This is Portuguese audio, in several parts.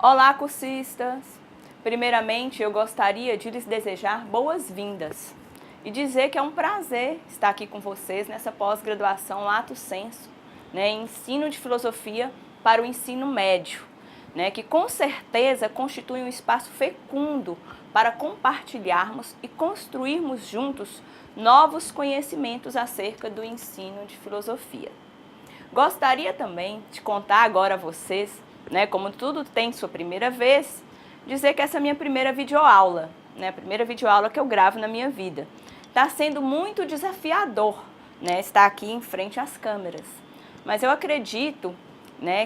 Olá, cursistas! Primeiramente, eu gostaria de lhes desejar boas-vindas e dizer que é um prazer estar aqui com vocês nessa pós-graduação Lato Sensu, em ensino de filosofia para o ensino médio, que com certeza constitui um espaço fecundo para compartilharmos e construirmos juntos novos conhecimentos acerca do ensino de filosofia. Gostaria também de contar agora a vocês, como tudo tem sua primeira vez, dizer que essa é a minha primeira videoaula, a primeira videoaula que eu gravo na minha vida. Está sendo muito desafiador, estar aqui em frente às câmeras. Mas eu acredito,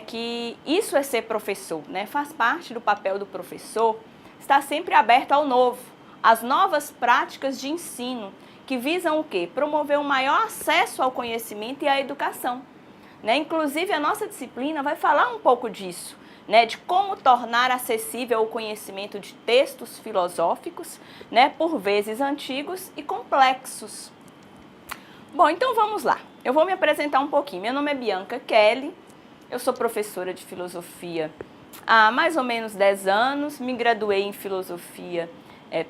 que isso é ser professor, faz parte do papel do professor, estar sempre aberto ao novo, às novas práticas de ensino, que visam o quê? Promover um maior acesso ao conhecimento e à educação. Inclusive, a nossa disciplina vai falar um pouco disso, de como tornar acessível o conhecimento de textos filosóficos, por vezes antigos e complexos. Bom, então vamos lá. Eu vou me apresentar um pouquinho. Meu nome é Bianca Kelly, eu sou professora de filosofia há mais ou menos 10 anos, me graduei em filosofia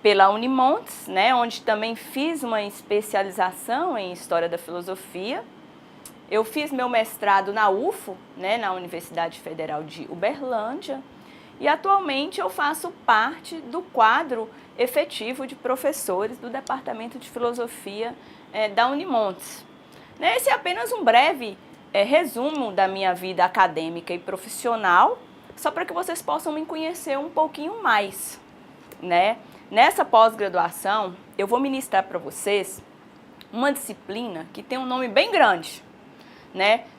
pela Unimontes, onde também fiz uma especialização em História da Filosofia. Eu fiz meu mestrado na UFO, na Universidade Federal de Uberlândia, e atualmente eu faço parte do quadro efetivo de professores do Departamento de Filosofia da Unimontes. Esse é apenas um breve resumo da minha vida acadêmica e profissional, só para que vocês possam me conhecer um pouquinho mais. Nessa pós-graduação, eu vou ministrar para vocês uma disciplina que tem um nome bem grande,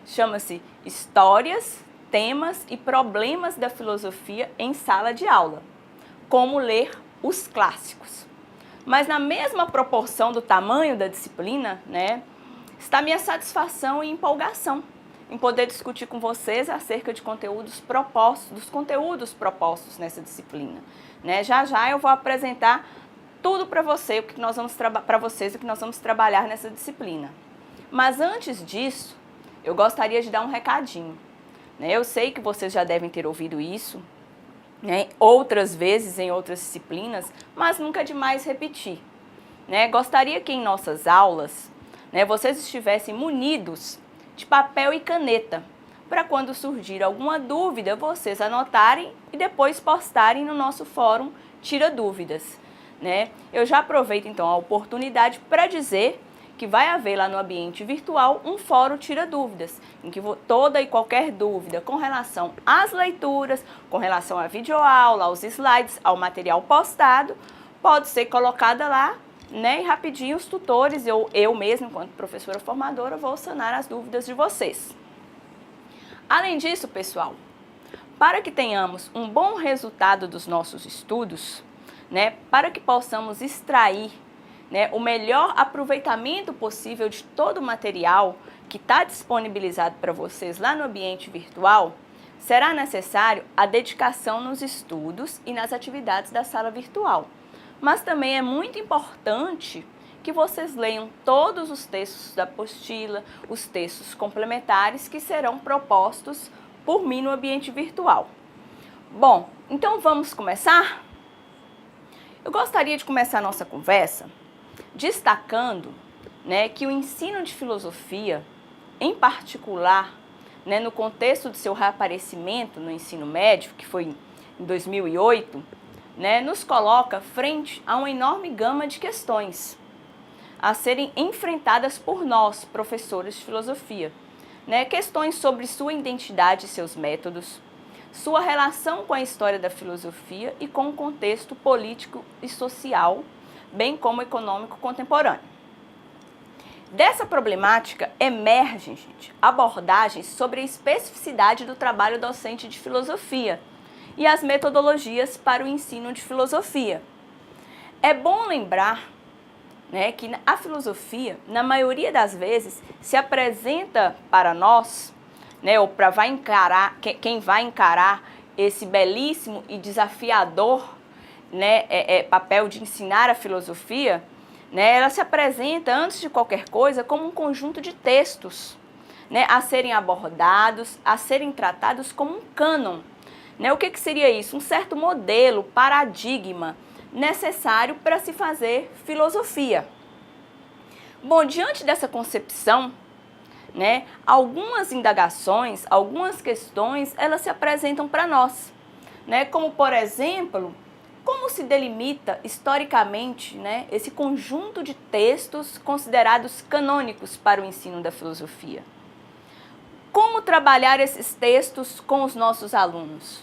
chama-se Histórias, Temas e Problemas da Filosofia em Sala de Aula. Como ler os clássicos. Mas na mesma proporção do tamanho da disciplina, está minha satisfação e empolgação em poder discutir com vocês acerca de conteúdos propostos nessa disciplina. Já já eu vou apresentar tudo para vocês, o que nós vamos trabalhar nessa disciplina. Mas antes disso, eu gostaria de dar um recadinho. Eu sei que vocês já devem ter ouvido isso, outras vezes em outras disciplinas, mas nunca é demais repetir. Gostaria que em nossas aulas, vocês estivessem munidos de papel e caneta, para quando surgir alguma dúvida, vocês anotarem e depois postarem no nosso fórum Tira Dúvidas. Eu já aproveito então a oportunidade para dizer que vai haver lá no ambiente virtual um fórum Tira Dúvidas, em que toda e qualquer dúvida com relação às leituras, com relação à videoaula, aos slides, ao material postado, pode ser colocada lá, e rapidinho os tutores, eu mesma, enquanto professora formadora, vou sanar as dúvidas de vocês. Além disso, pessoal, para que tenhamos um bom resultado dos nossos estudos, para que possamos extrair o melhor aproveitamento possível de todo o material que está disponibilizado para vocês lá no ambiente virtual, será necessário a dedicação nos estudos e nas atividades da sala virtual. Mas também é muito importante que vocês leiam todos os textos da apostila, os textos complementares que serão propostos por mim no ambiente virtual. Bom, então vamos começar? Eu gostaria de começar a nossa conversa destacando que o ensino de filosofia, em particular, no contexto do seu reaparecimento no ensino médio, que foi em 2008, nos coloca frente a uma enorme gama de questões a serem enfrentadas por nós, professores de filosofia. Questões sobre sua identidade e seus métodos, sua relação com a história da filosofia e com o contexto político e social, bem como econômico contemporâneo. Dessa problemática emergem, abordagens sobre a especificidade do trabalho docente de filosofia e as metodologias para o ensino de filosofia. É bom lembrar que a filosofia, na maioria das vezes, se apresenta para nós, ou para quem vai encarar esse belíssimo e desafiador papel de ensinar a filosofia, ela se apresenta, antes de qualquer coisa, como um conjunto de textos a serem abordados, a serem tratados como um cânon, Né? O que seria isso? Um certo modelo, paradigma necessário para se fazer filosofia. Bom, diante dessa concepção, né, algumas indagações, algumas questões, elas se apresentam para nós, né, como, por exemplo, como se delimita historicamente, né, esse conjunto de textos considerados canônicos para o ensino da filosofia? Como trabalhar esses textos com os nossos alunos?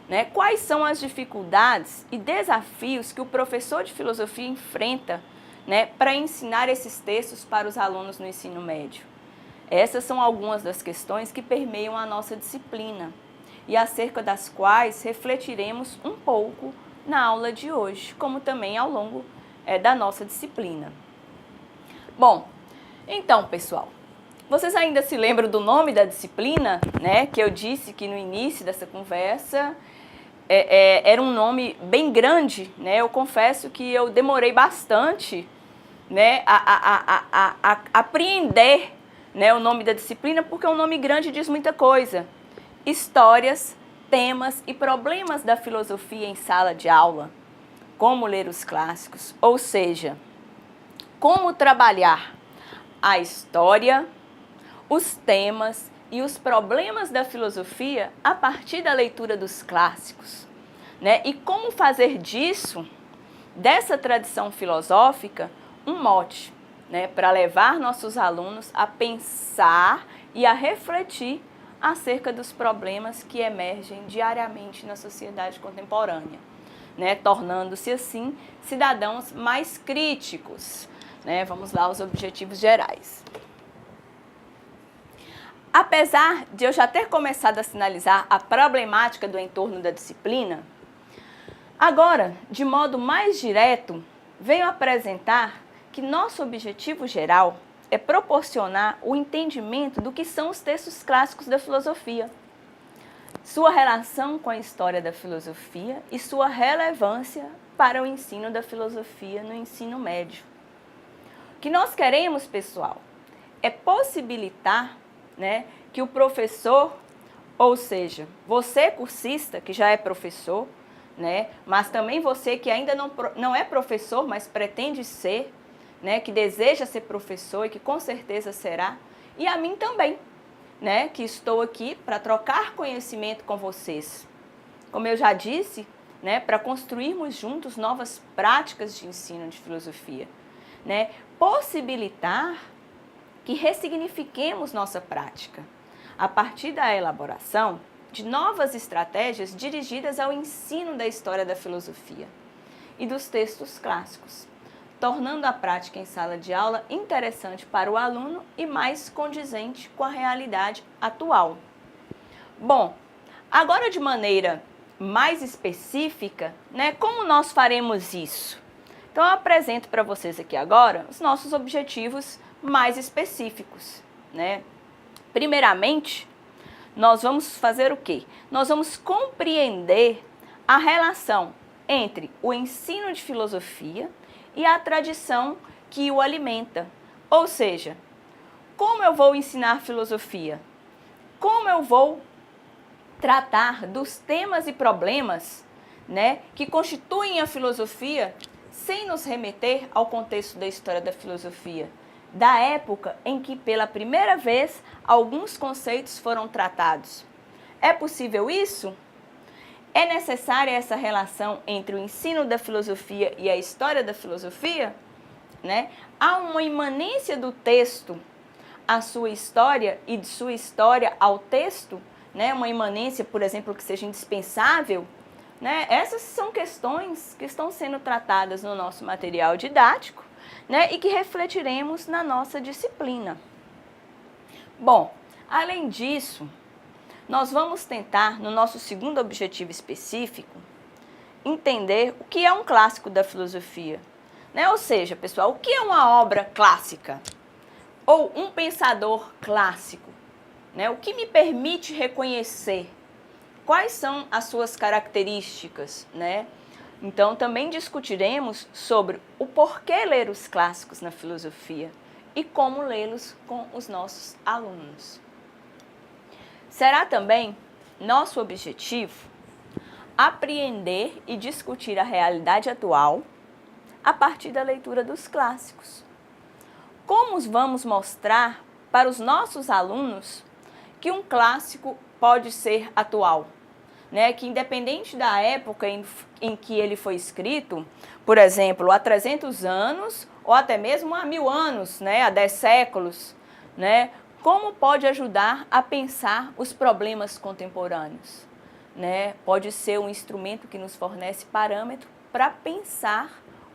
Né? Quais são as dificuldades e desafios que o professor de filosofia enfrenta, né, para ensinar esses textos para os alunos no ensino médio? Essas são algumas das questões que permeiam a nossa disciplina e acerca das quais refletiremos um pouco na aula de hoje, como também ao longo da nossa disciplina. Bom, então, pessoal, vocês ainda se lembram do nome da disciplina, né, que eu disse que no início dessa conversa era um nome bem grande, né? Eu confesso que eu demorei bastante, né, a apreender, né, o nome da disciplina, porque um nome grande diz muita coisa. Histórias, temas e problemas da filosofia em sala de aula. Como ler os clássicos, ou seja, como trabalhar a história, os temas e os problemas da filosofia a partir da leitura dos clássicos, né? E como fazer disso, dessa tradição filosófica, um mote, né, para levar nossos alunos a pensar e a refletir acerca dos problemas que emergem diariamente na sociedade contemporânea, né, tornando-se assim cidadãos mais críticos, né? Vamos lá aos objetivos gerais. Apesar de eu já ter começado a sinalizar a problemática do entorno da disciplina, agora, de modo mais direto, venho apresentar que nosso objetivo geral é proporcionar o entendimento do que são os textos clássicos da filosofia, sua relação com a história da filosofia e sua relevância para o ensino da filosofia no ensino médio. O que nós queremos, pessoal, é possibilitar, né, que o professor, ou seja, você cursista que já é professor, né, mas também você que ainda não é professor, mas pretende ser, né, que deseja ser professor e que com certeza será, e a mim também, né, que estou aqui para trocar conhecimento com vocês. Como eu já disse, né, para construirmos juntos novas práticas de ensino de filosofia, né, possibilitar que ressignifiquemos nossa prática a partir da elaboração de novas estratégias dirigidas ao ensino da história da filosofia e dos textos clássicos, tornando a prática em sala de aula interessante para o aluno e mais condizente com a realidade atual. Bom, agora de maneira mais específica, né, como nós faremos isso? Então eu apresento para vocês aqui agora os nossos objetivos mais específicos, né? Primeiramente, nós vamos fazer o quê? Nós vamos compreender a relação entre o ensino de filosofia e a tradição que o alimenta. Ou seja, como eu vou ensinar filosofia? Como eu vou tratar dos temas e problemas, né, que constituem a filosofia sem nos remeter ao contexto da história da filosofia, da época em que pela primeira vez alguns conceitos foram tratados. É possível isso? É necessária essa relação entre o ensino da filosofia e a história da filosofia? Né? Há uma imanência do texto à sua história e de sua história ao texto? Né? Uma imanência, por exemplo, que seja indispensável? Né? Essas são questões que estão sendo tratadas no nosso material didático, né? E que refletiremos na nossa disciplina. Bom, além disso, nós vamos tentar, no nosso segundo objetivo específico, entender o que é um clássico da filosofia. Né? Ou seja, pessoal, o que é uma obra clássica? Ou um pensador clássico? Né? O que me permite reconhecer? Quais são as suas características? Né? Então, também discutiremos sobre o porquê ler os clássicos na filosofia e como lê-los com os nossos alunos. Será também nosso objetivo apreender e discutir a realidade atual a partir da leitura dos clássicos. Como vamos mostrar para os nossos alunos que um clássico pode ser atual? Né, que independente da época em que ele foi escrito, por exemplo, há 300 anos ou até mesmo há 1000 anos, né, há 10 séculos, né, como pode ajudar a pensar os problemas contemporâneos? Né? Pode ser um instrumento que nos fornece parâmetro para pensar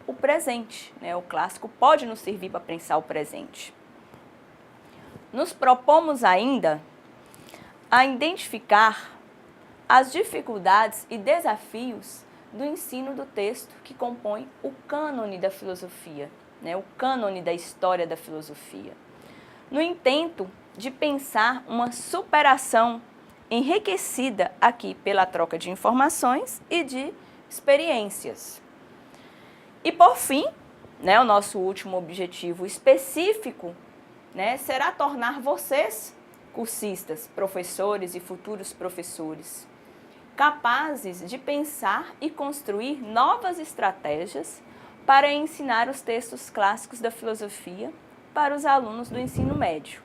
o presente. Né? O clássico pode nos servir para pensar o presente. Nos propomos ainda a identificar as dificuldades e desafios do ensino do texto que compõe o cânone da filosofia, né? O cânone da história da filosofia, no intento de pensar uma superação enriquecida aqui pela troca de informações e de experiências. E por fim, né, o nosso último objetivo específico, né, será tornar vocês, cursistas, professores e futuros professores, capazes de pensar e construir novas estratégias para ensinar os textos clássicos da filosofia para os alunos do ensino médio,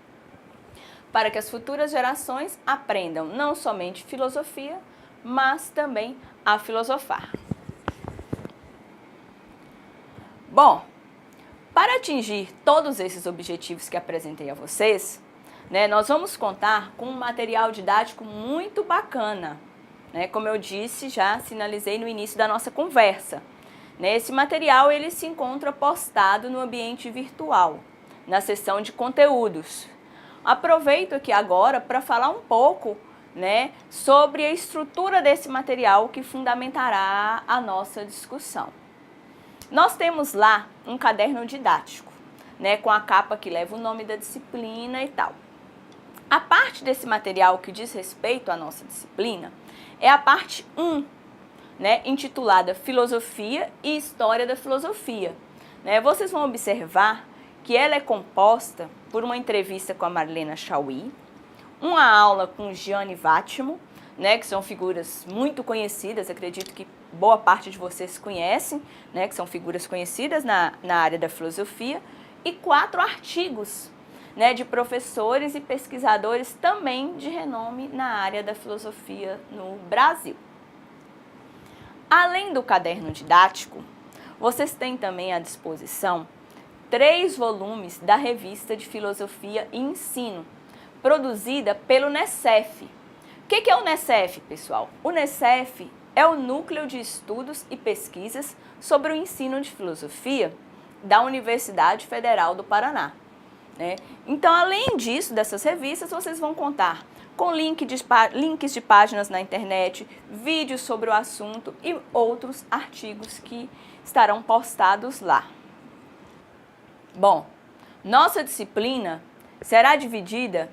para que as futuras gerações aprendam não somente filosofia, mas também a filosofar. Bom, para atingir todos esses objetivos que apresentei a vocês, né, nós vamos contar com um material didático muito bacana. Né, como eu disse, já sinalizei no início da nossa conversa. Né, esse material ele se encontra postado no ambiente virtual, na seção de conteúdos. Aproveito aqui agora para falar um pouco, né, sobre a estrutura desse material que fundamentará a nossa discussão. Nós temos lá um caderno didático, né, com a capa que leva o nome da disciplina e tal. A parte desse material que diz respeito à nossa disciplina é a parte 1, né, intitulada Filosofia e História da Filosofia. Né, vocês vão observar que ela é composta por uma entrevista com a Marlena Chauí, uma aula com Gianni Vattimo, né, que são figuras muito conhecidas, acredito que boa parte de vocês conhecem, né, que são figuras conhecidas na área da filosofia, e 4 artigos, né, de professores e pesquisadores também de renome na área da filosofia no Brasil. Além do caderno didático, vocês têm também à disposição 3 volumes da revista de Filosofia e Ensino, produzida pelo NECEF. O que é o NECEF, pessoal? O NECEF é o Núcleo de Estudos e Pesquisas sobre o Ensino de Filosofia da Universidade Federal do Paraná. Né? Então, além disso, dessas revistas, vocês vão contar com links de páginas na internet, vídeos sobre o assunto e outros artigos que estarão postados lá. Bom, nossa disciplina será dividida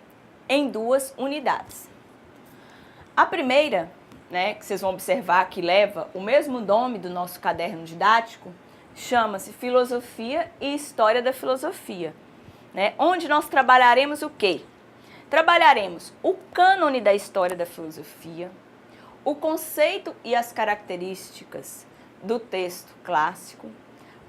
em 2 unidades. A primeira, né, que vocês vão observar que leva o mesmo nome do nosso caderno didático, chama-se Filosofia e História da Filosofia, né, onde nós trabalharemos o quê? Trabalharemos o cânone da história da filosofia, o conceito e as características do texto clássico,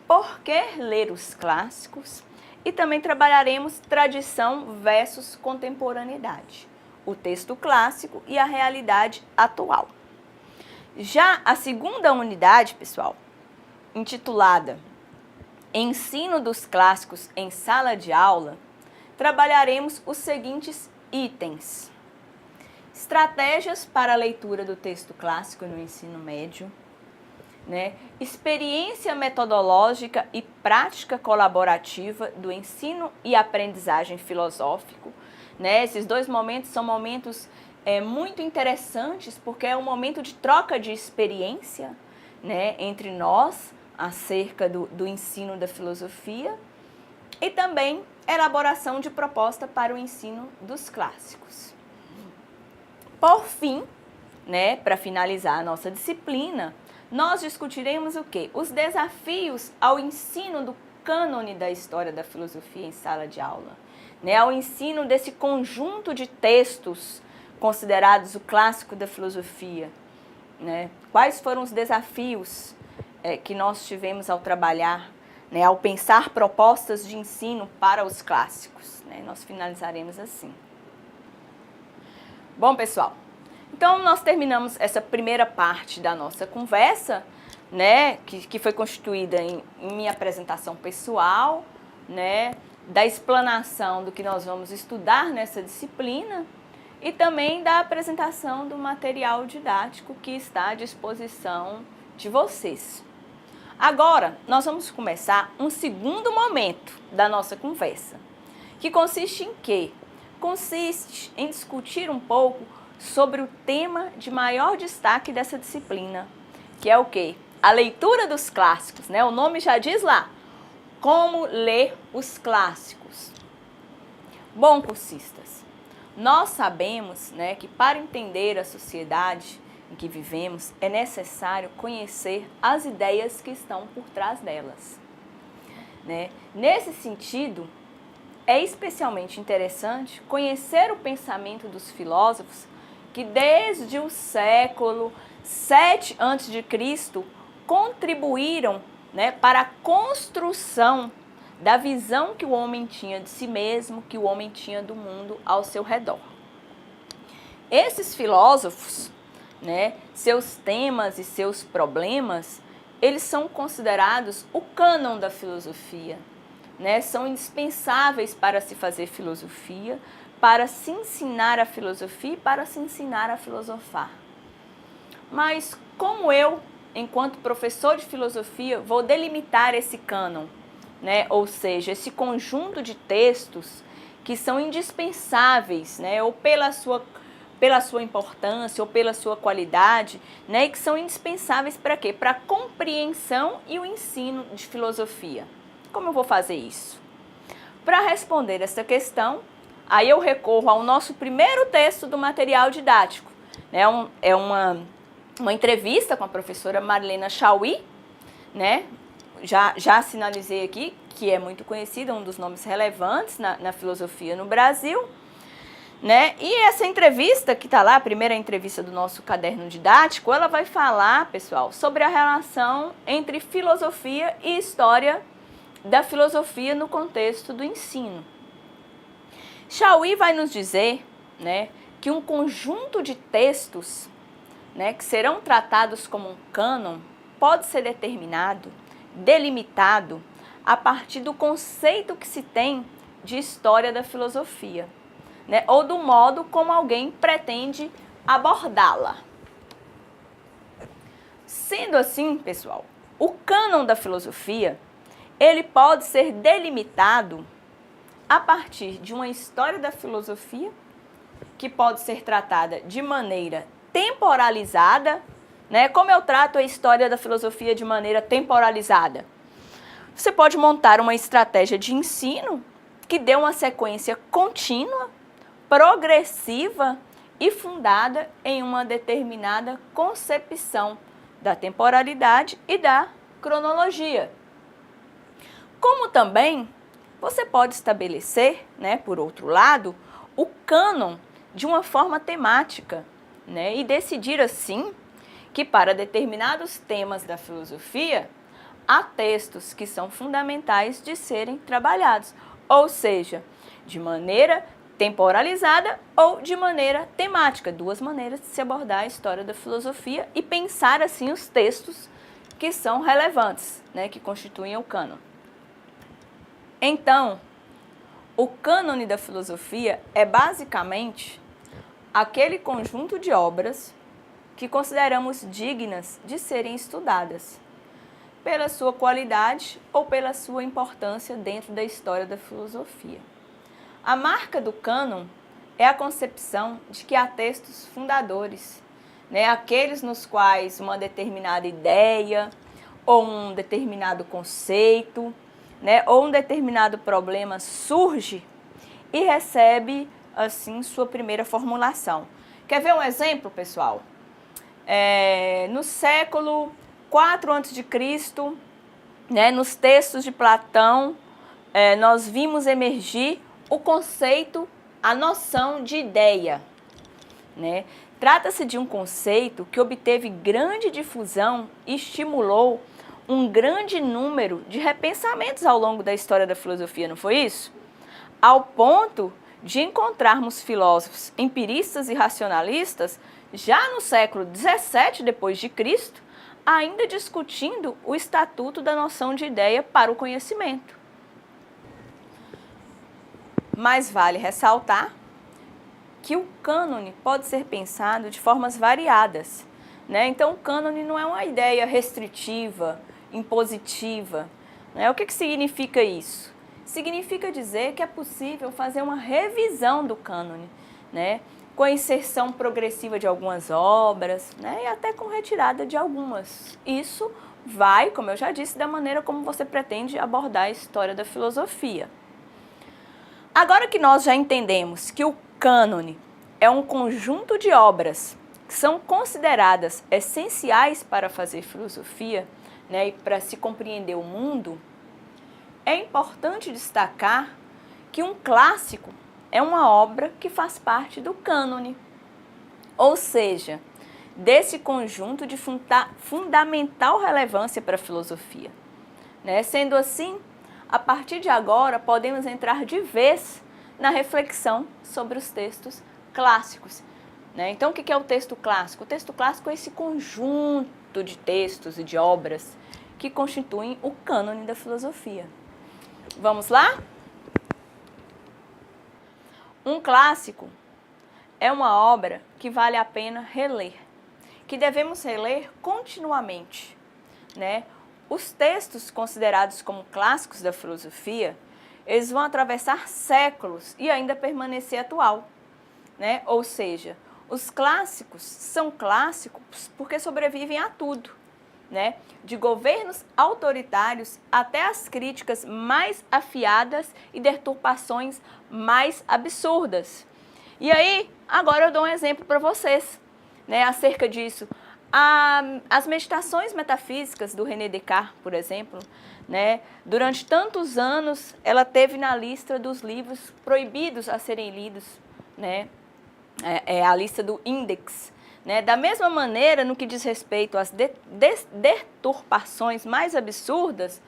por que ler os clássicos, e também trabalharemos tradição versus contemporaneidade, o texto clássico e a realidade atual. Já a segunda unidade, pessoal, intitulada Ensino dos Clássicos em Sala de Aula, trabalharemos os seguintes itens: estratégias para a leitura do texto clássico no ensino médio, né? Experiência metodológica e prática colaborativa do ensino e aprendizagem filosófico. Né? Esses 2 momentos são momentos muito interessantes, porque é um momento de troca de experiência, né, entre nós acerca do ensino da filosofia e também elaboração de proposta para o ensino dos clássicos. Por fim, né, para finalizar a nossa disciplina, nós discutiremos o quê? Os desafios ao ensino do cânone da história da filosofia em sala de aula, né, ao ensino desse conjunto de textos considerados o clássico da filosofia, né, quais foram os desafios que nós tivemos ao trabalhar, né, ao pensar propostas de ensino para os clássicos, né? Nós finalizaremos assim. Bom, pessoal, então nós terminamos essa primeira parte da nossa conversa, né, que foi constituída em minha apresentação pessoal, né, da explanação do que nós vamos estudar nessa disciplina e também da apresentação do material didático que está à disposição de vocês. Agora, nós vamos começar um segundo momento da nossa conversa, que consiste em quê? Consiste em discutir um pouco sobre o tema de maior destaque dessa disciplina, que é o quê? A leitura dos clássicos, né? O nome já diz lá, como ler os clássicos. Bom, cursistas, nós sabemos, né, que para entender a sociedade em que vivemos, é necessário conhecer as ideias que estão por trás delas, né? Nesse sentido, é especialmente interessante conhecer o pensamento dos filósofos que desde o século 7 a.C. contribuíram, né, para a construção da visão que o homem tinha de si mesmo, que o homem tinha do mundo ao seu redor. Esses filósofos, né, seus temas e seus problemas, eles são considerados o cânon da filosofia, né? São indispensáveis para se fazer filosofia, para se ensinar a filosofia e para se ensinar a filosofar. Mas como eu, enquanto professor de filosofia, vou delimitar esse cânon, né? Ou seja, esse conjunto de textos que são indispensáveis, né, ou pela sua importância ou pela sua qualidade, né, e que são indispensáveis para quê? Para a compreensão e o ensino de filosofia. Como eu vou fazer isso? Para responder essa questão, aí eu recorro ao nosso primeiro texto do material didático. É uma entrevista com a professora Marlena Chauí, né? Já sinalizei aqui que é muito conhecida, um dos nomes relevantes na filosofia no Brasil, né? E essa entrevista que está lá, a primeira entrevista do nosso caderno didático, ela vai falar, pessoal, sobre a relação entre filosofia e história da filosofia no contexto do ensino. Chauí vai nos dizer, né, que um conjunto de textos, né, que serão tratados como um cânon pode ser determinado, delimitado, a partir do conceito que se tem de história da filosofia, né, ou do modo como alguém pretende abordá-la. Sendo assim, pessoal, o cânon da filosofia, ele pode ser delimitado a partir de uma história da filosofia, que pode ser tratada de maneira temporalizada, né? Como eu trato a história da filosofia de maneira temporalizada? Você pode montar uma estratégia de ensino que dê uma sequência contínua, progressiva e fundada em uma determinada concepção da temporalidade e da cronologia. Como também você pode estabelecer, né, por outro lado, o cânon de uma forma temática, né, e decidir assim que para determinados temas da filosofia há textos que são fundamentais de serem trabalhados, ou seja, de maneira temporalizada ou de maneira temática, duas maneiras de se abordar a história da filosofia e pensar assim os textos que são relevantes, né, que constituem o cânon. Então, o cânone da filosofia é basicamente aquele conjunto de obras que consideramos dignas de serem estudadas, pela sua qualidade ou pela sua importância dentro da história da filosofia. A marca do cânon é a concepção de que há textos fundadores, né, aqueles nos quais uma determinada ideia ou um determinado conceito, né, ou um determinado problema surge e recebe, assim, sua primeira formulação. Quer ver um exemplo, pessoal? No século 4 a.C., né, nos textos de Platão, nós vimos emergir o conceito, a noção de ideia, né, Trata-se de um conceito que obteve grande difusão e estimulou um grande número de repensamentos ao longo da história da filosofia, não foi isso? Ao ponto de encontrarmos filósofos empiristas e racionalistas já no século XVII depois de Cristo, ainda discutindo o estatuto da noção de ideia para o conhecimento. Mas vale ressaltar que o cânone pode ser pensado de formas variadas, né? Então, o cânone não é uma ideia restritiva, impositiva, né? O que significa isso? Significa dizer que é possível fazer uma revisão do cânone, né? Com a inserção progressiva de algumas obras, né? E até com retirada de algumas. Isso vai, como eu já disse, da maneira como você pretende abordar a história da filosofia. Agora que nós já entendemos que o cânone é um conjunto de obras que são consideradas essenciais para fazer filosofia, né, e para se compreender o mundo, é importante destacar que um clássico é uma obra que faz parte do cânone, ou seja, desse conjunto de fundamental relevância para a filosofia, né? Sendo assim, a partir de agora, podemos entrar de vez na reflexão sobre os textos clássicos, né? Então, o que é o texto clássico? O texto clássico é esse conjunto de textos e de obras que constituem o cânone da filosofia. Vamos lá? Um clássico é uma obra que vale a pena reler, que devemos reler continuamente, né? Os textos considerados como clássicos da filosofia, eles vão atravessar séculos e ainda permanecer atual, né? Ou seja, os clássicos são clássicos porque sobrevivem a tudo, né? De governos autoritários até as críticas mais afiadas e deturpações mais absurdas. E aí, agora eu dou um exemplo para vocês, né, acerca disso. As meditações metafísicas do René Descartes, por exemplo, né, durante tantos anos ela teve na lista dos livros proibidos a serem lidos, né, a lista do Index. Né? Da mesma maneira, no que diz respeito às deturpações mais absurdas,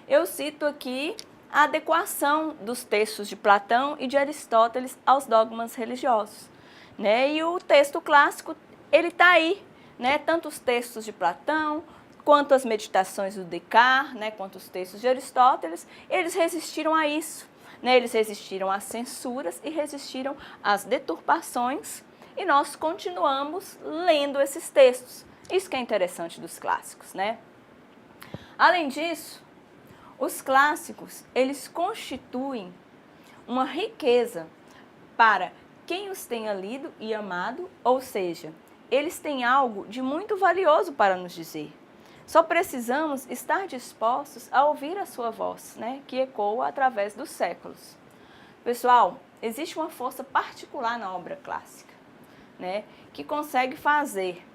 eu cito aqui a adequação dos textos de Platão e de Aristóteles aos dogmas religiosos. Né? E o texto clássico, ele está aí, né? Tanto os textos de Platão, quanto as meditações do Descartes, né? Quanto os textos de Aristóteles, eles resistiram a isso. Né? Eles resistiram às censuras e resistiram às deturpações, e nós continuamos lendo esses textos. Isso que é interessante dos clássicos, né? Além disso, os clássicos, eles constituem uma riqueza para quem os tenha lido e amado, ou seja, eles têm algo de muito valioso para nos dizer. Só precisamos estar dispostos a ouvir a sua voz, né, que ecoa através dos séculos. Pessoal, existe uma força particular na obra clássica, né, que consegue fazer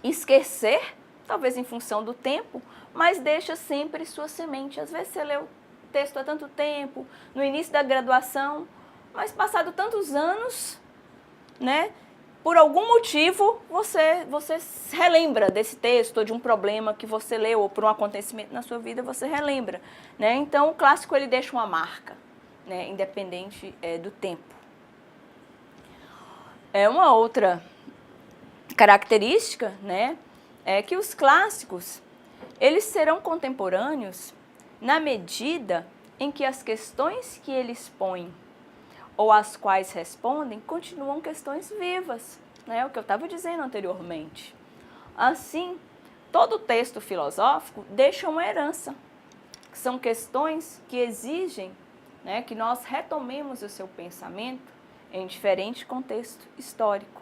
esquecer, talvez em função do tempo, mas deixa sempre sua semente. Às vezes você lê o texto há tanto tempo, no início da graduação, mas passado tantos anos, né, por algum motivo você relembra desse texto, ou de um problema que você leu, ou por um acontecimento na sua vida, você relembra. Né? Então, o clássico ele deixa uma marca, né, independente do tempo. Uma outra característica, né, é que os clássicos eles serão contemporâneos na medida em que as questões que eles põem ou às quais respondem continuam questões vivas, né, o que eu estava dizendo anteriormente. Assim, todo texto filosófico deixa uma herança, que são questões que exigem, né, que nós retomemos o seu pensamento em diferente contexto histórico,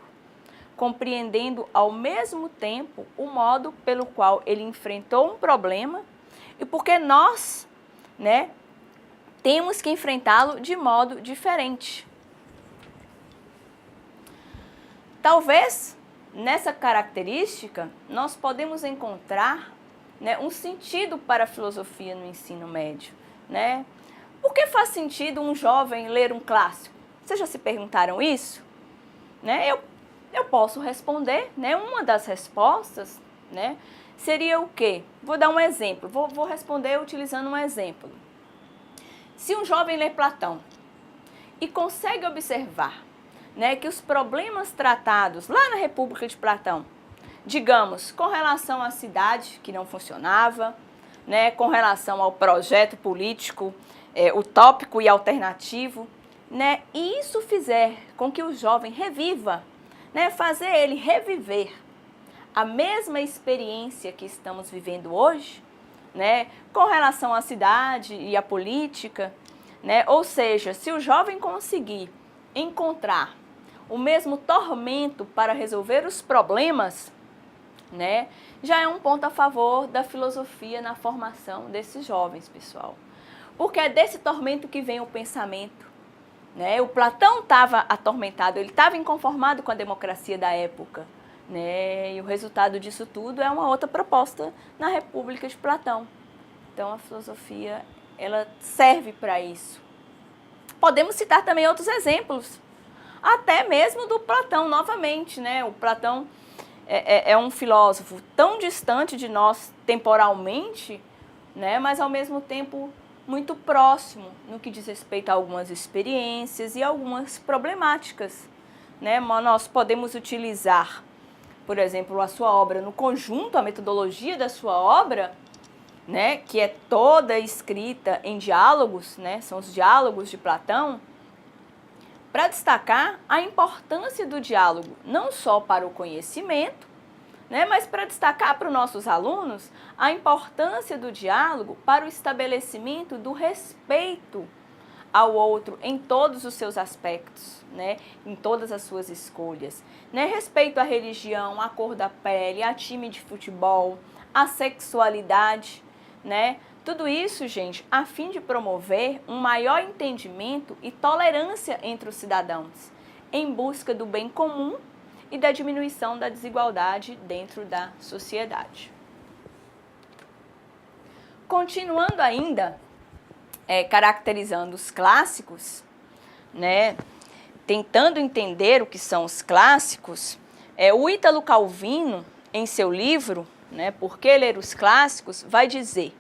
compreendendo ao mesmo tempo o modo pelo qual ele enfrentou um problema e porque nós, né, temos que enfrentá-lo de modo diferente. Talvez nessa característica nós podemos encontrar, né, um sentido para a filosofia no ensino médio, né? Por que faz sentido um jovem ler um clássico? Vocês já se perguntaram isso? Né? Eu Eu posso responder, né? Uma das respostas, né, seria o quê? Vou dar um exemplo, vou responder utilizando um exemplo. Se um jovem lê Platão e consegue observar, né, que os problemas tratados lá na República de Platão, digamos, com relação à cidade que não funcionava, né, com relação ao projeto político utópico e alternativo, né, e isso fizer com que o jovem reviva, né, fazer ele reviver a mesma experiência que estamos vivendo hoje, né, com relação à cidade e à política, né, ou seja, se o jovem conseguir encontrar o mesmo tormento para resolver os problemas, né, já é um ponto a favor da filosofia na formação desses jovens, pessoal. Porque é desse tormento que vem o pensamento, né? O Platão estava atormentado, ele estava inconformado com a democracia da época, né? E o resultado disso tudo é uma outra proposta na República de Platão. Então a filosofia, ela serve para isso. Podemos citar também outros exemplos, até mesmo do Platão, novamente, né? O Platão é um filósofo tão distante de nós temporalmente, né? Mas ao mesmo tempo muito próximo no que diz respeito a algumas experiências e algumas problemáticas, né? Nós podemos utilizar, por exemplo, a sua obra no conjunto, a metodologia da sua obra, né, que é toda escrita em diálogos, né, são os diálogos de Platão, para destacar a importância do diálogo, não só para o conhecimento, né, mas para destacar para os nossos alunos a importância do diálogo para o estabelecimento do respeito ao outro em todos os seus aspectos, né, em todas as suas escolhas, né, respeito à religião, à cor da pele, a time de futebol, à sexualidade, né, tudo isso, gente, a fim de promover um maior entendimento e tolerância entre os cidadãos, em busca do bem comum e da diminuição da desigualdade dentro da sociedade. Continuando ainda, caracterizando os clássicos, né, tentando entender o que são os clássicos, o Ítalo Calvino, em seu livro, né, Por que Ler os Clássicos, vai dizer: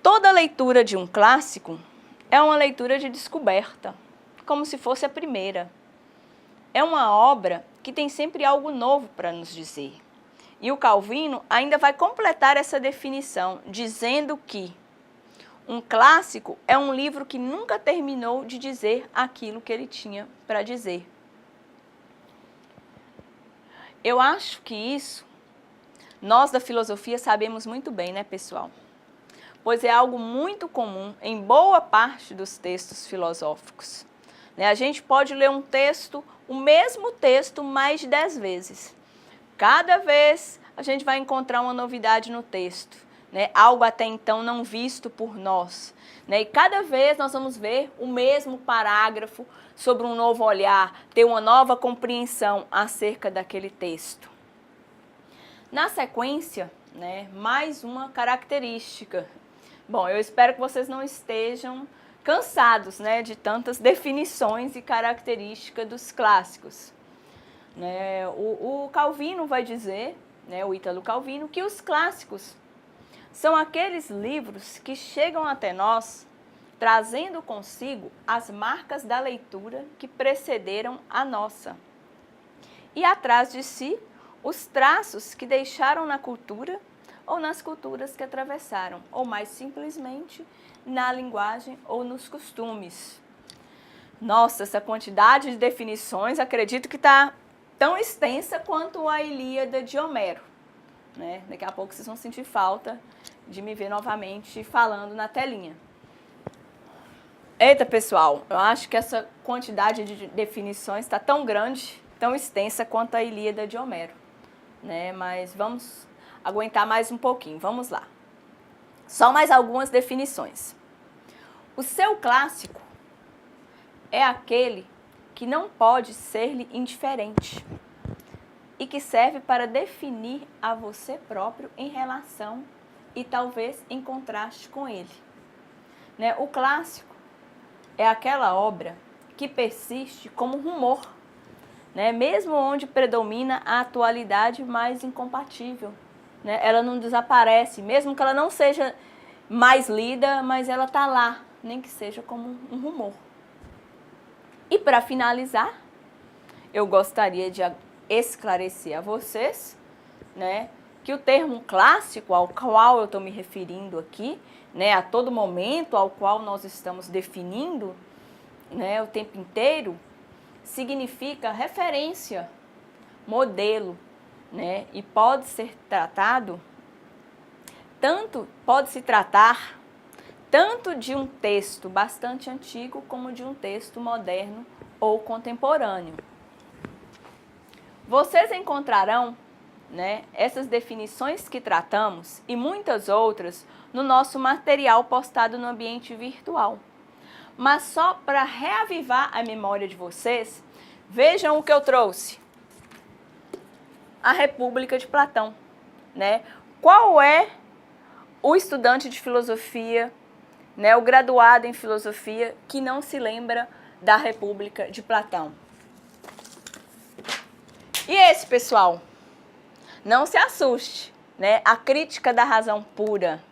toda leitura de um clássico é uma leitura de descoberta, como se fosse a primeira. É uma obra que tem sempre algo novo para nos dizer. E o Calvino ainda vai completar essa definição, dizendo que um clássico é um livro que nunca terminou de dizer aquilo que ele tinha para dizer. Eu acho que isso nós da filosofia sabemos muito bem, né, pessoal? Pois é algo muito comum em boa parte dos textos filosóficos. A gente pode ler um texto, o mesmo texto, mais de 10 vezes. Cada vez a gente vai encontrar uma novidade no texto, né? Algo até então não visto por nós, né? E cada vez nós vamos ver o mesmo parágrafo sobre um novo olhar, ter uma nova compreensão acerca daquele texto. Na sequência, né, mais uma característica. Bom, eu espero que vocês não estejam cansados, né, de tantas definições e características dos clássicos. Né, o Calvino vai dizer, né, o Ítalo Calvino, que os clássicos são aqueles livros que chegam até nós trazendo consigo as marcas da leitura que precederam a nossa. E atrás de si, os traços que deixaram na cultura ou nas culturas que atravessaram, ou mais simplesmente na linguagem ou nos costumes. Nossa, essa quantidade de definições, acredito que está tão extensa quanto a Ilíada de Homero, né? Daqui a pouco vocês vão sentir falta de me ver novamente falando na telinha. Eita, pessoal, eu acho que essa quantidade de definições está tão grande, tão extensa quanto a Ilíada de Homero, né? Mas vamos aguentar mais um pouquinho, vamos lá. Só mais algumas definições. O seu clássico é aquele que não pode ser-lhe indiferente e que serve para definir a você próprio em relação e talvez em contraste com ele. Né? O clássico é aquela obra que persiste como rumor, né? Mesmo onde predomina a atualidade mais incompatível, né? Ela não desaparece, mesmo que ela não seja mais lida, mas ela está lá, nem que seja como um rumor. E para finalizar, eu gostaria de esclarecer a vocês, né, que o termo clássico ao qual eu estou me referindo aqui, né, a todo momento ao qual nós estamos definindo, né, o tempo inteiro, significa referência, modelo, né, e pode se tratar tanto de um texto bastante antigo como de um texto moderno ou contemporâneo. Vocês encontrarão, né, essas definições que tratamos e muitas outras no nosso material postado no ambiente virtual. Mas só para reavivar a memória de vocês, vejam o que eu trouxe. A República de Platão, né? Qual é o estudante de filosofia, né, o graduado em filosofia, que não se lembra da República de Platão? E esse, pessoal? Não se assuste, né? A Crítica da Razão Pura,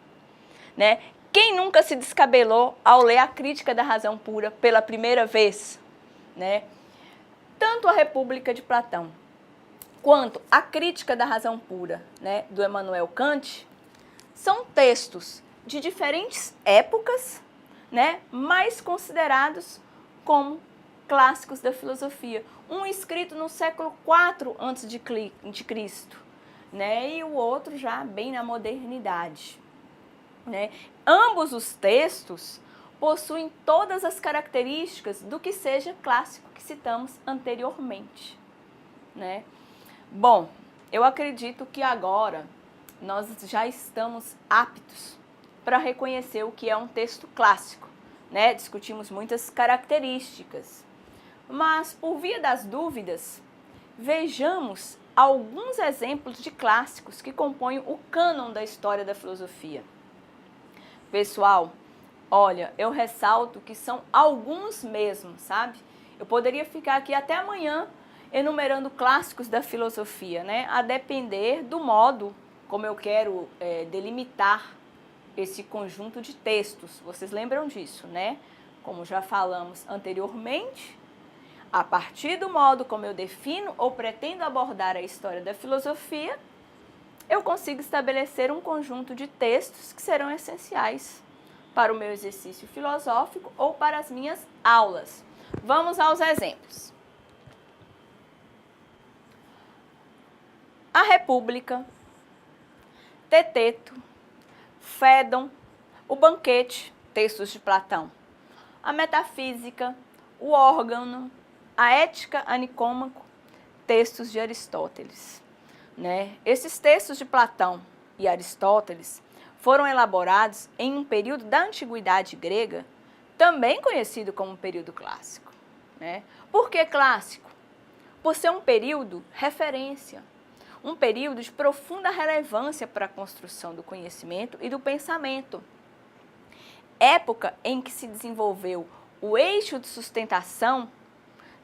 né? Quem nunca se descabelou ao ler a Crítica da Razão Pura pela primeira vez, né? Tanto a República de Platão quanto a Crítica da Razão Pura, né, do Immanuel Kant, são textos de diferentes épocas, né, mas considerados como clássicos da filosofia. Um escrito no século IV a.C., né, e o outro já bem na modernidade, né? Ambos os textos possuem todas as características do que seja clássico que citamos anteriormente, né? Bom, eu acredito que agora nós já estamos aptos para reconhecer o que é um texto clássico, né? Discutimos muitas características, mas por via das dúvidas, vejamos alguns exemplos de clássicos que compõem o cânon da história da filosofia. Pessoal, olha, eu ressalto que são alguns mesmo, sabe? Eu poderia ficar aqui até amanhã enumerando clássicos da filosofia, né? A depender do modo como eu quero delimitar esse conjunto de textos. Vocês lembram disso, né? Como já falamos anteriormente, a partir do modo como eu defino ou pretendo abordar a história da filosofia, eu consigo estabelecer um conjunto de textos que serão essenciais para o meu exercício filosófico ou para as minhas aulas. Vamos aos exemplos. A República, Teteto, Fédon, o Banquete, textos de Platão, a Metafísica, o Órgano, a Ética a Nicômaco, textos de Aristóteles, né? Esses textos de Platão e Aristóteles foram elaborados em um período da antiguidade grega, também conhecido como período clássico, né? Por que clássico? Por ser um período referência, um período de profunda relevância para a construção do conhecimento e do pensamento. Época em que se desenvolveu o eixo de sustentação,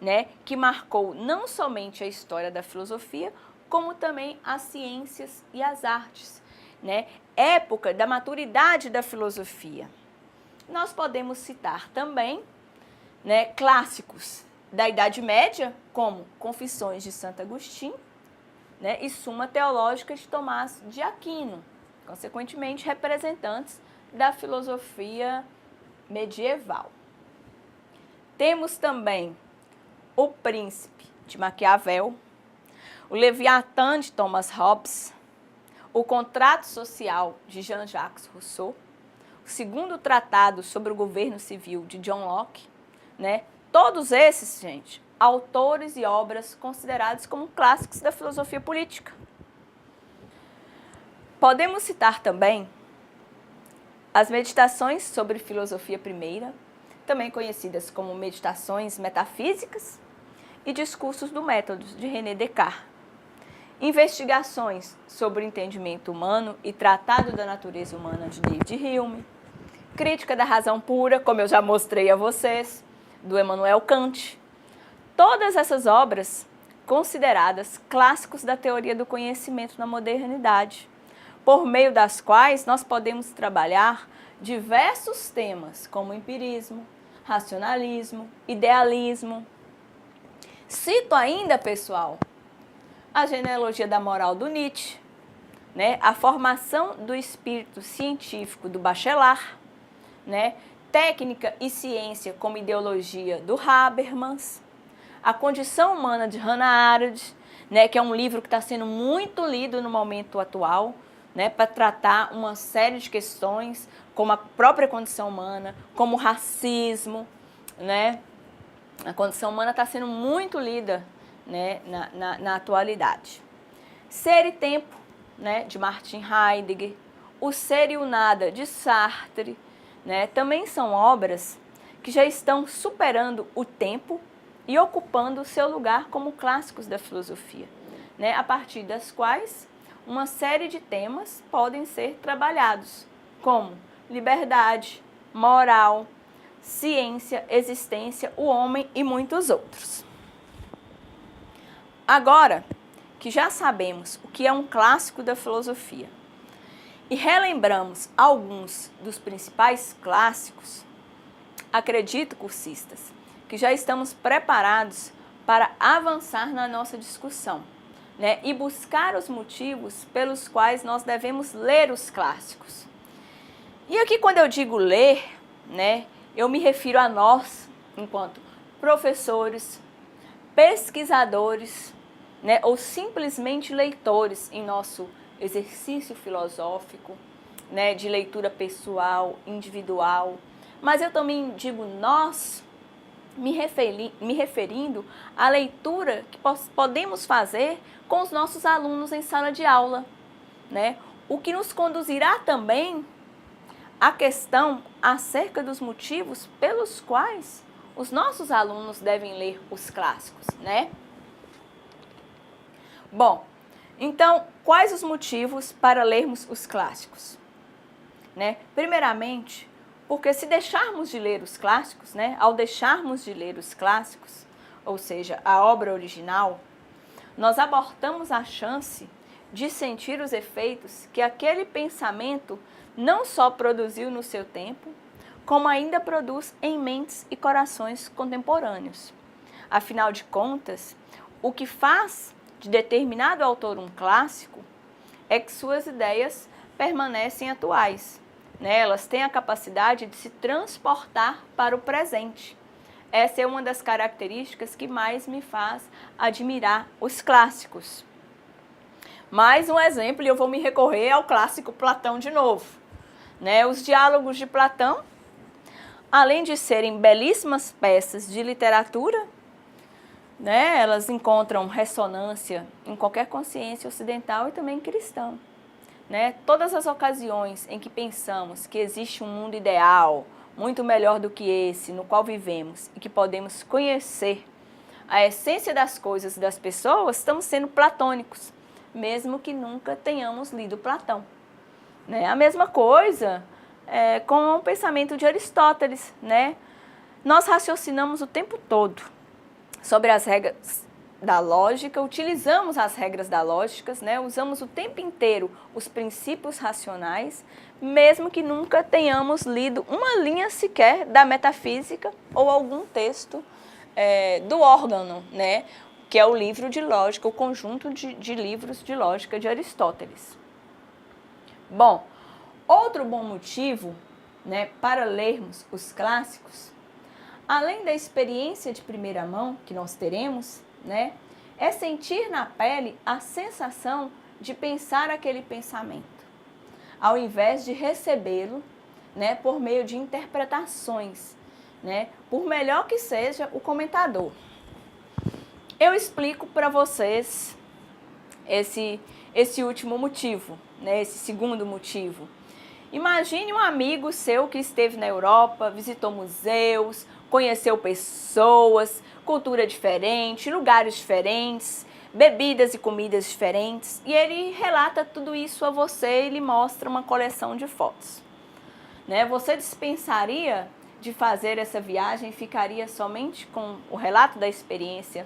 né, que marcou não somente a história da filosofia, como também as ciências e as artes, né? Época da maturidade da filosofia. Nós podemos citar também, né, clássicos da Idade Média, como Confissões de Santo Agostinho, né, e Suma Teológica de Tomás de Aquino, consequentemente representantes da filosofia medieval. Temos também O Príncipe, de Maquiavel, o Leviatã, de Thomas Hobbes, o Contrato Social, de Jean-Jacques Rousseau, o Segundo Tratado sobre o Governo Civil, de John Locke, né? Todos esses, gente, autores e obras considerados como clássicos da filosofia política. Podemos citar também as Meditações sobre Filosofia Primeira, também conhecidas como Meditações Metafísicas, e Discursos do Método, de René Descartes. Investigações sobre o Entendimento Humano e Tratado da Natureza Humana, de David Hume. Crítica da Razão Pura, como eu já mostrei a vocês, do Immanuel Kant. Todas essas obras consideradas clássicos da teoria do conhecimento na modernidade, por meio das quais nós podemos trabalhar diversos temas, como empirismo, racionalismo, idealismo. Cito ainda, pessoal, a genealogia da moral do Nietzsche, né? A formação do espírito científico do Bachelard, né? Técnica e ciência como ideologia do Habermas, a condição humana de Hannah Arendt, né? Que é um livro que está sendo muito lido no momento atual, né? Para tratar uma série de questões como a própria condição humana, como o racismo, né? A condição humana está sendo muito lida, né? na atualidade. Ser e Tempo, né? De Martin Heidegger, O Ser e o Nada, de Sartre, né? Também são obras que já estão superando o tempo e ocupando o seu lugar como clássicos da filosofia, né? A partir das quais uma série de temas podem ser trabalhados, como liberdade, moral, ciência, existência, o homem e muitos outros. Agora que já sabemos o que é um clássico da filosofia e relembramos alguns dos principais clássicos, acredito, cursistas, que já estamos preparados para avançar na nossa discussão, né, e buscar os motivos pelos quais nós devemos ler os clássicos. E aqui, quando eu digo ler, né, eu me refiro a nós, enquanto professores, pesquisadores, né, ou simplesmente leitores em nosso exercício filosófico, né, de leitura pessoal, individual. Mas eu também digo nós, me referindo à leitura que podemos fazer com os nossos alunos em sala de aula, né? O que nos conduzirá também à questão acerca dos motivos pelos quais os nossos alunos devem ler os clássicos, né? Bom, então, quais os motivos para lermos os clássicos? Né? Primeiramente, porque se deixarmos de ler os clássicos, né, ao deixarmos de ler os clássicos, ou seja, a obra original, nós abortamos a chance de sentir os efeitos que aquele pensamento não só produziu no seu tempo, como ainda produz em mentes e corações contemporâneos. Afinal de contas, o que faz de determinado autor um clássico é que suas ideias permanecem atuais, né? Elas têm a capacidade de se transportar para o presente. Essa é uma das características que mais me faz admirar os clássicos. Mais um exemplo, e eu vou me recorrer ao clássico Platão de novo, né? Os diálogos de Platão, além de serem belíssimas peças de literatura, né, elas encontram ressonância em qualquer consciência ocidental e também cristã. Né? Todas as ocasiões em que pensamos que existe um mundo ideal, muito melhor do que esse, no qual vivemos, e que podemos conhecer a essência das coisas e das pessoas, estamos sendo platônicos, mesmo que nunca tenhamos lido Platão. Né? A mesma coisa com o pensamento de Aristóteles. Né? Nós raciocinamos o tempo todo sobre as regras da lógica, utilizamos as regras da lógica, né? Usamos o tempo inteiro os princípios racionais, mesmo que nunca tenhamos lido uma linha sequer da metafísica ou algum texto do órgano, né? Que é o livro de lógica, o conjunto de livros de lógica de Aristóteles. Bom, outro bom motivo, né, para lermos os clássicos, além da experiência de primeira mão que nós teremos, né, é sentir na pele a sensação de pensar aquele pensamento, ao invés de recebê-lo, né, por meio de interpretações, né, por melhor que seja o comentador. Eu explico para vocês esse último motivo, né, esse segundo motivo. Imagine um amigo seu que esteve na Europa, visitou museus, conheceu pessoas, cultura diferente, lugares diferentes, bebidas e comidas diferentes, e ele relata tudo isso a você e lhe mostra uma coleção de fotos. Né? Você dispensaria de fazer essa viagem e ficaria somente com o relato da experiência,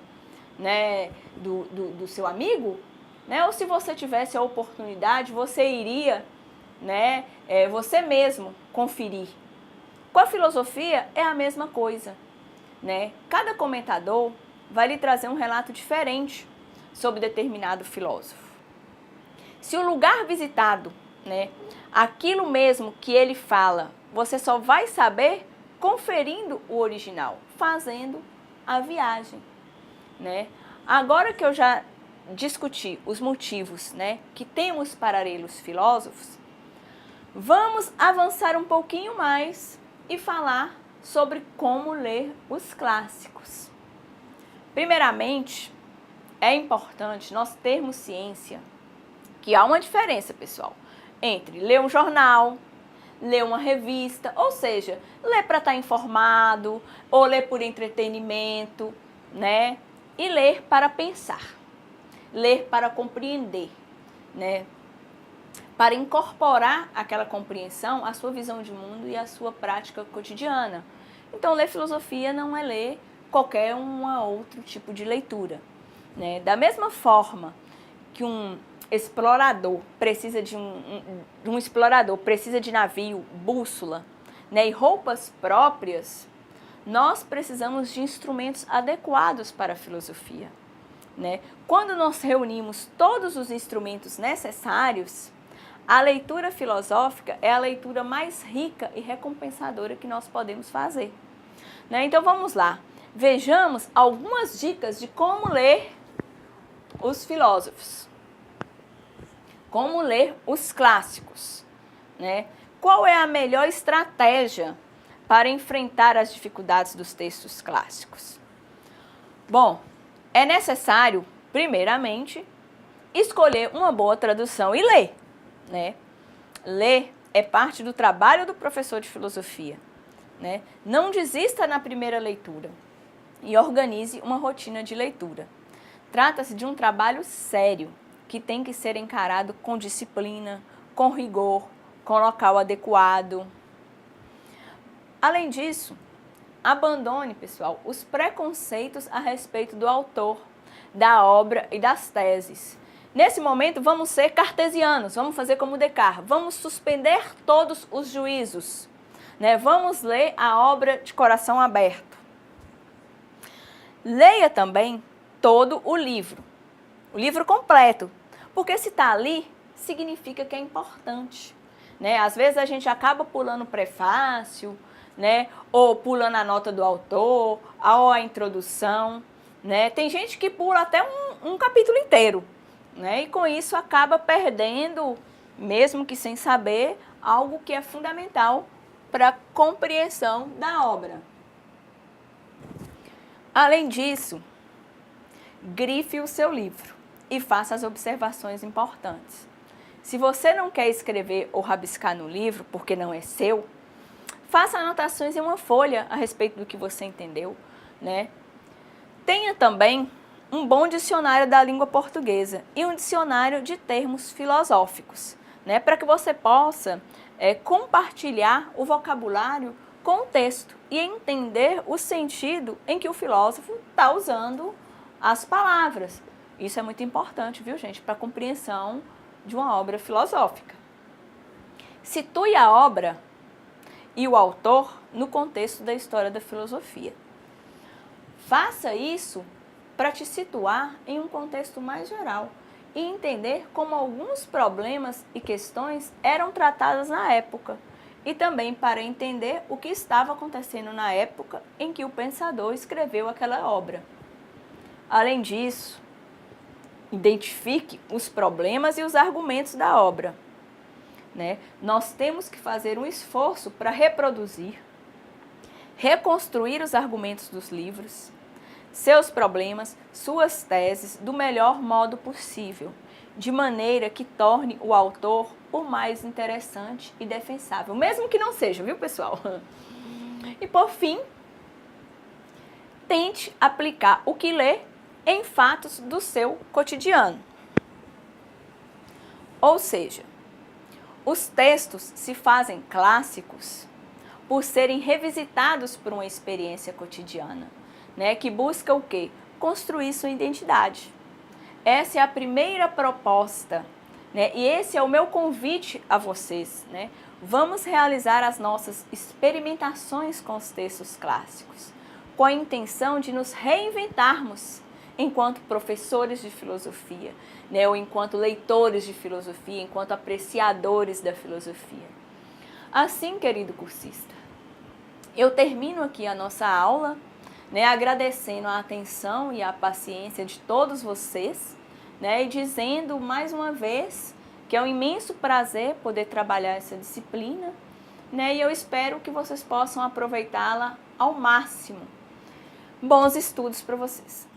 né, do seu amigo, né? Ou se você tivesse a oportunidade, você iria, né, você mesmo conferir. Com a filosofia é a mesma coisa, né? Cada comentador vai lhe trazer um relato diferente sobre determinado filósofo. Se o lugar visitado, né, aquilo mesmo que ele fala, você só vai saber conferindo o original, fazendo a viagem, né? Agora que eu já discuti os motivos, né, que temos para ler os filósofos, vamos avançar um pouquinho mais e falar sobre como ler os clássicos. Primeiramente, é importante nós termos ciência que há uma diferença, pessoal, entre ler um jornal, ler uma revista, ou seja, ler para estar informado, ou ler por entretenimento, né? E ler para pensar, ler para compreender, né? Para incorporar aquela compreensão à sua visão de mundo e à sua prática cotidiana. Então, ler filosofia não é ler qualquer outro tipo de leitura, né? Da mesma forma que um explorador precisa de um explorador precisa de navio, bússola, né, e roupas próprias, nós precisamos de instrumentos adequados para a filosofia, né? Quando nós reunimos todos os instrumentos necessários, a leitura filosófica é a leitura mais rica e recompensadora que nós podemos fazer, né? Então vamos lá, vejamos algumas dicas de como ler os filósofos. Como ler os clássicos, né? Qual é a melhor estratégia para enfrentar as dificuldades dos textos clássicos? Bom, é necessário, primeiramente, escolher uma boa tradução e ler, né? Ler é parte do trabalho do professor de filosofia, né? Não desista na primeira leitura e organize uma rotina de leitura. Trata-se de um trabalho sério, que tem que ser encarado com disciplina, com rigor, com local adequado. Além disso, abandone, pessoal, os preconceitos a respeito do autor, da obra e das teses. Nesse momento, vamos ser cartesianos, vamos fazer como Descartes, vamos suspender todos os juízos, né? Vamos ler a obra de coração aberto. Leia também todo o livro completo, porque se está ali, significa que é importante, né? Às vezes a gente acaba pulando o prefácio, né? Ou pulando a nota do autor, ou a introdução, né? Tem gente que pula até um capítulo inteiro, né? E com isso acaba perdendo, mesmo que sem saber, algo que é fundamental para a compreensão da obra. Além disso, grife o seu livro e faça as observações importantes. Se você não quer escrever ou rabiscar no livro, porque não é seu, faça anotações em uma folha a respeito do que você entendeu, né? Tenha também um bom dicionário da língua portuguesa e um dicionário de termos filosóficos, né? Para que você possa compartilhar o vocabulário com o texto e entender o sentido em que o filósofo está usando as palavras. Isso é muito importante, viu, gente, para a compreensão de uma obra filosófica. Situe a obra e o autor no contexto da história da filosofia. Faça isso para te situar em um contexto mais geral e entender como alguns problemas e questões eram tratadas na época e também para entender o que estava acontecendo na época em que o pensador escreveu aquela obra. Além disso, identifique os problemas e os argumentos da obra, né? Nós temos que fazer um esforço para reproduzir, reconstruir os argumentos dos livros, seus problemas, suas teses, do melhor modo possível, de maneira que torne o autor o mais interessante e defensável, mesmo que não seja, viu, pessoal? E por fim, tente aplicar o que lê em fatos do seu cotidiano. Ou seja, os textos se fazem clássicos por serem revisitados por uma experiência cotidiana, né, que busca o quê? construir sua identidade. Essa é a primeira proposta, né? E esse é o meu convite a vocês, né? Vamos realizar as nossas experimentações com os textos clássicos, com a intenção de nos reinventarmos enquanto professores de filosofia, né? Ou enquanto leitores de filosofia, enquanto apreciadores da filosofia. Assim, querido cursista, eu termino aqui a nossa aula, né, agradecendo a atenção e a paciência de todos vocês, né, e dizendo mais uma vez que é um imenso prazer poder trabalhar essa disciplina, né, e eu espero que vocês possam aproveitá-la ao máximo. Bons estudos para vocês!